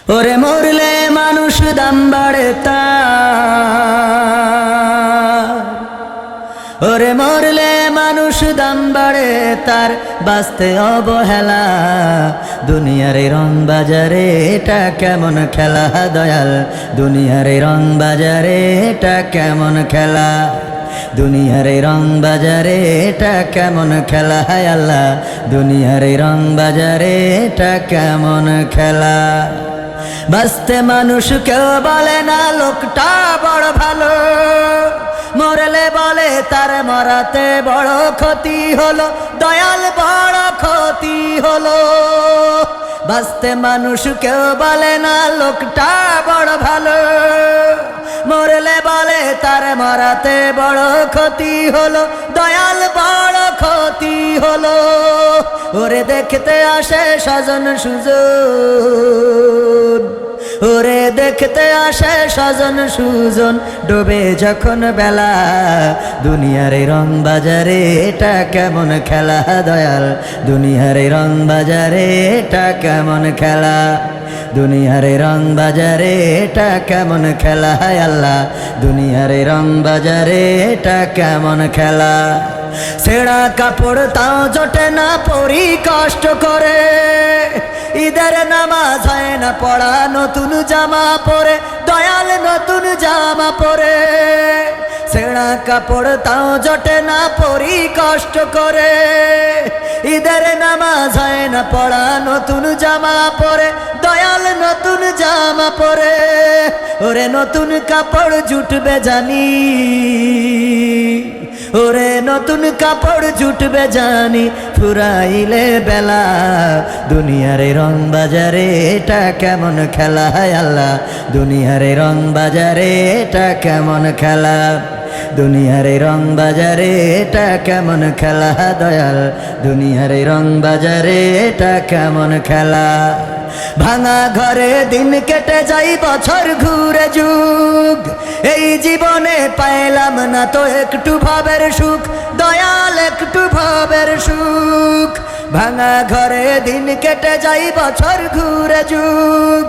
ওরে মরলে মানুষ দাম বাড়ে তার, ওরে মরলে মানুষ দাম বাড়ে তার, বাঁচতে অবহেলা। দুনিয়ার এই রং বাজারে এটা কেমন খেলা দয়াল, দুনিয়ার এই রং বাজারে এটা কেমন খেলা, দুনিয়ার এই রং বাজারে এটা কেমন খেলা, হায় আল্লাহ দুনিয়ার এই রং বাজারে এটা কেমন খেলা। বাঁচতে মানুষ কেউ বলে না লোকটা বড় ভালো, মরলে বলে তার মরাতে বড় ক্ষতি হলো, দয়াল বড় ক্ষতি হলো। বাঁচতে মানুষ কেউ বলে না লোকটা বড় ভালো, মরলে বলে তার মরাতে বড় ক্ষতি হলো, দয়াল বড় ক্ষতি হলো। ওরে দেখতে আসে স্বজন সুজন, ওরে দেখতে আসে স্বজন সুজন, ডোবে যখন বেলা। দুনিয়ার এই রং বাজারে এটা কেমন খেলা দয়াল, দুনিয়ার এই রং বাজারে এটা কেমন খেলা, দুনিয়ার এই রং বাজারে এটা কেমন খেলা, হায় আল্লাহ দুনিয়ার এই রং বাজারে এটা কেমন খেলা। ছেঁড়া কাপড় তাও জোটে না পরি কষ্ট করে, ঈদের নামাজ হয় না পড়া নতুন জামা পরে, দয়াল নতুন জামা পরে। ছেঁড়া কাপড় তাও জোটে না পরি কষ্ট করে, ঈদের নামাজ হয় না পড়া নতুন জামা পরে, দয়াল নতুন জামা পরে। ওরে নতুন কাপড় জুটবে জানি, ওরে নতুন কাপড় জুটবে জানি, ফুরাইলে বেলা। দুনিয়ার এই রং বাজারে এটা কেমন খেলা, হায় আল্লাহ দুনিয়ার এই রং বাজারে এটা কেমন খেলা, দুনিয়ার এই রং বাজারে এটা কেমন খেলা দয়াল, দুনিয়ার এই রং বাজারে এটা কেমন খেলা। ভাঙা ঘরে দিন কেটে যাই বছর ঘুরে যুগ, এই জীবনে পাইলাম না তো একটু ভাবের সুখ, দয়াল একটু ভাবের সুখ। ভাঙা ঘরে দিন কেটে যাই বছর ঘুরে যুগ,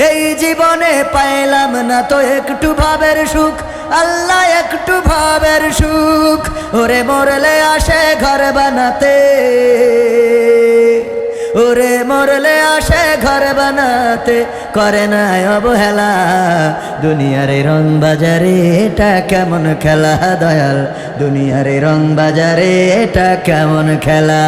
এই জীবনে পাইলাম না তো একটু ভাবের সুখ, আল্লাহ একটু ভাবের সুখ। ওরে মরলে আসে ঘর বানাতে, ওরে মরলে আসে ঘর বানাতে, করে না অবহেলা। দুনিয়ার এই রং বাজারে এটা কেমন খেলা দয়াল, দুনিয়ার এই রং বাজারে এটা কেমন খেলা।